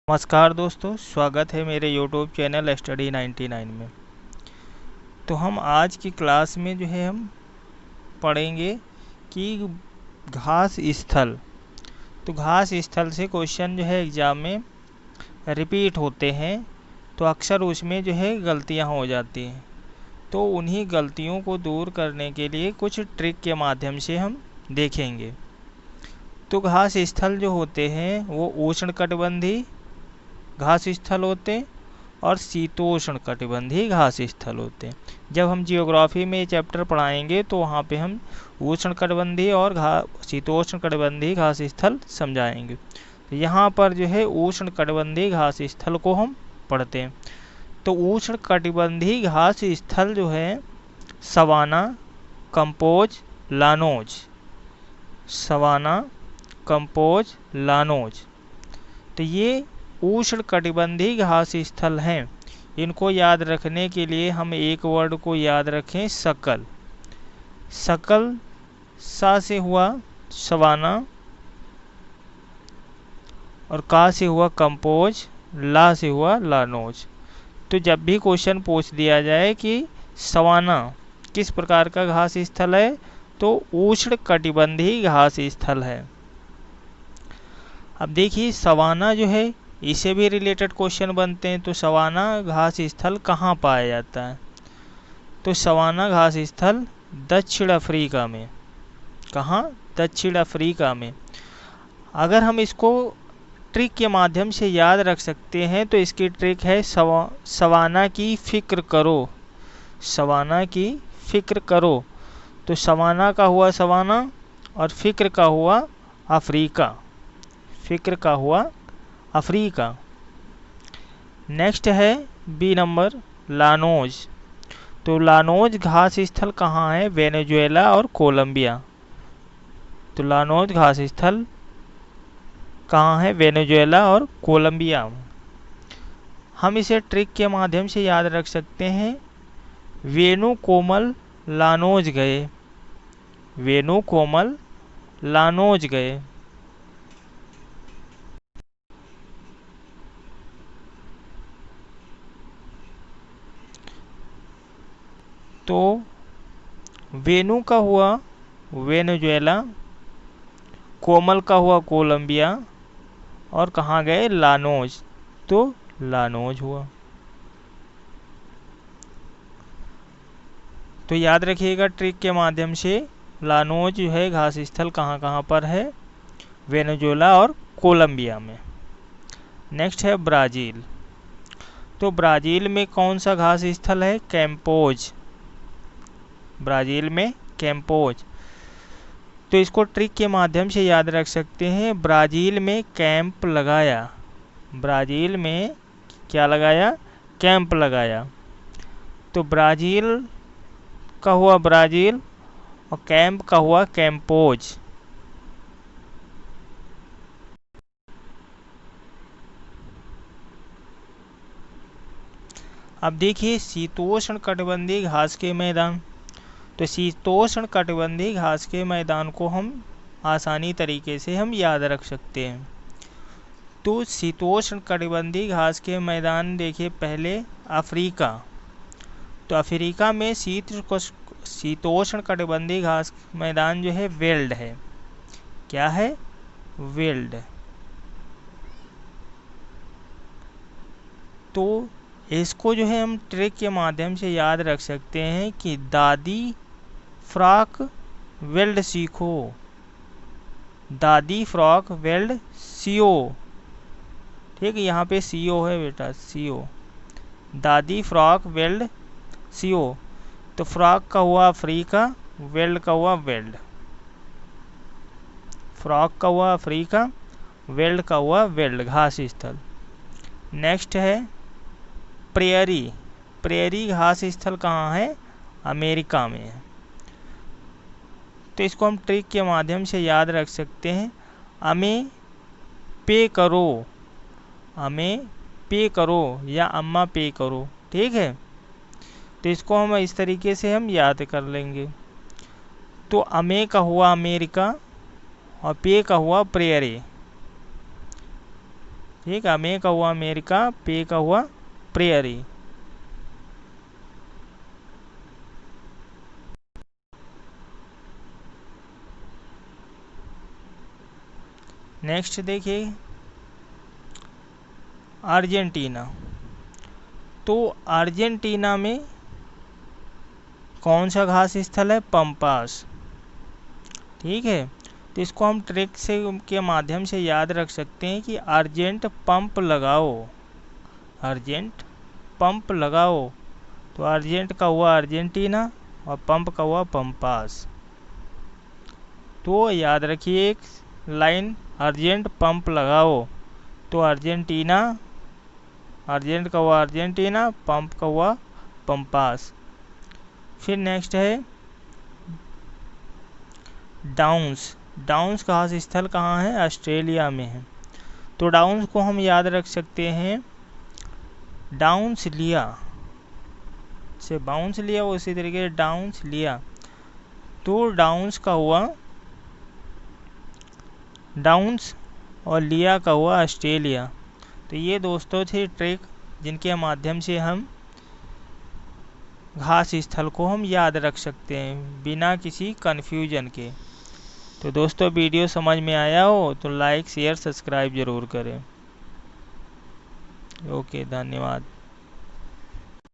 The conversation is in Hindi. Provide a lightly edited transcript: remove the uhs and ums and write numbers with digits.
नमस्कार दोस्तों, स्वागत है मेरे YouTube चैनल स्टडी 99 में। तो हम आज की क्लास में जो है हम पढ़ेंगे कि घास स्थल। तो घास स्थल से क्वेश्चन जो है एग्ज़ाम में रिपीट होते हैं, तो अक्सर उसमें जो है गलतियां हो जाती हैं। तो उन्हीं गलतियों को दूर करने के लिए कुछ ट्रिक के माध्यम से हम देखेंगे। तो घास स्थल जो होते हैं वो उष्णकटिबंधीय घास स्थल होते हैं और शीतोष्ण कटिबंधीय घास स्थल होते हैं। जब हम जियोग्राफी में ये चैप्टर पढ़ाएंगे तो वहाँ पे हम उष्ण कटिबंधीय और शीतोष्ण कटिबंधीय घास स्थल समझाएंगे। तो यहाँ पर जो है उष्ण कटिबंधीय घास स्थल को हम पढ़ते हैं। तो उष्ण कटिबंधीय घास स्थल जो है savanna, campos, llanos. Savanna, campos, llanos. तो ये उष्ण कटिबंधीय घास स्थल हैं। इनको याद रखने के लिए हम एक वर्ड को याद रखें, सकल। सकल सा से हुआ सवाना और का से हुआ कंपोज, ला से हुआ लानोज। तो जब भी क्वेश्चन पूछ दिया जाए कि सवाना किस प्रकार का घास स्थल है, तो उष्ण कटिबंधीय घास स्थल है। अब देखिए सवाना जो है इससे भी रिलेटेड क्वेश्चन बनते हैं। तो सवाना घास स्थल कहाँ पाया जाता है? तो सवाना घास स्थल दक्षिण अफ्रीका में। कहाँ? दक्षिण अफ्रीका में। अगर हम इसको ट्रिक के माध्यम से याद रख सकते हैं तो इसकी ट्रिक है सवाना की फिक्र करो। सवाना की फिक्र करो। तो सवाना का हुआ सवाना और फिक्र का हुआ अफ्रीका। फिक्र का हुआ अफ्रीका। नेक्स्ट है बी नंबर, लानोज। तो लानोज घास स्थल कहाँ है? वेनेजुएला और कोलंबिया। तो लानोज घास स्थल कहाँ है? वेनेजुएला और कोलंबिया। हम इसे ट्रिक के माध्यम से याद रख सकते हैं। वेणु कोमल लानोज गए। वेणु कोमल लानोज गए। तो वेणु का हुआ वेनेजुएला, कोमल का हुआ कोलंबिया और कहाँ गए? लानोज। तो लानोज हुआ। तो याद रखिएगा ट्रिक के माध्यम से, लानोज जो है घास स्थल कहाँ कहाँ पर है? वेनेजुएला और कोलंबिया में। नेक्स्ट है ब्राज़ील। तो ब्राज़ील में कौन सा घास स्थल है? कैंपोज। ब्राज़ील में कैंपोज। तो इसको ट्रिक के माध्यम से याद रख सकते हैं। ब्राज़ील में कैंप लगाया। ब्राज़ील में क्या लगाया? कैंप लगाया। तो ब्राज़ील का हुआ ब्राज़ील और कैंप का हुआ कैंपोज। अब देखिए शीतोष्ण कटिबंधीय घास के मैदान। तो शीतोष्ण कटिबंधीय घास के मैदान को हम आसानी तरीके से हम याद रख सकते हैं। तो शीतोष्ण कटिबंधीय घास के मैदान देखिए, पहले अफ्रीका। तो अफ्रीका में शीतोष्ण कटिबंधीय घास मैदान जो है वेल्ड है। क्या है? वेल्ड। तो इसको जो है हम ट्रिक के माध्यम से याद रख सकते हैं कि दादी फ्रॉक वेल्ड सीखो। दादी फ्रॉक वेल्ड सीओ। ठीक है, यहाँ पे सीओ है बेटा, सीओ। दादी फ्रॉक वेल्ड सीओ। तो फ्रॉक का हुआ अफ्रीका, वेल्ड का हुआ वेल्ड। फ्रॉक का हुआ अफ्रीका, वेल्ड का हुआ वेल्ड घास स्थल। नेक्स्ट है प्रेयरी। प्रेयरी घास स्थल कहाँ है? अमेरिका में है। तो इसको हम ट्रिक के माध्यम से याद रख सकते हैं। हमें पे करो। हमें पे करो या अम्मा पे करो। ठीक है, तो इसको हम इस तरीके से हम याद कर लेंगे। तो अमे का हुआ अमेरिका और पे का हुआ प्रेयरी। ठीक, अमे का हुआ अमेरिका, पे का हुआ प्रेयरी। नेक्स्ट देखिए अर्जेंटीना। तो अर्जेंटीना में कौन सा घास स्थल है? पंपास। ठीक है, तो इसको हम ट्रिक से के माध्यम से याद रख सकते हैं कि अर्जेंट पंप लगाओ, अर्जेंट पंप लगाओ। तो अर्जेंट का हुआ अर्जेंटीना और पंप का हुआ पंपास। तो याद रखिए एक लाइन, अर्जेंट पंप लगाओ, तो अर्जेंटीना, अर्जेंट का हुआ अर्जेंटीना, पंप का हुआ पंपास। फिर नेक्स्ट है डाउन्स। डाउन्स घास स्थल कहाँ है? ऑस्ट्रेलिया में है। तो डाउन्स को हम याद रख सकते हैं डाउन्स लिया से बाउंस लिया, उसी तरीके से डाउन्स लिया। तो डाउन्स का हुआ डाउन्स और लिया का हुआ ऑस्ट्रेलिया। तो ये दोस्तों थे ट्रिक जिनके माध्यम से हम घास स्थल को हम याद रख सकते हैं बिना किसी कन्फ्यूजन के। तो दोस्तों वीडियो समझ में आया हो तो लाइक शेयर सब्सक्राइब ज़रूर करें। ओके, धन्यवाद।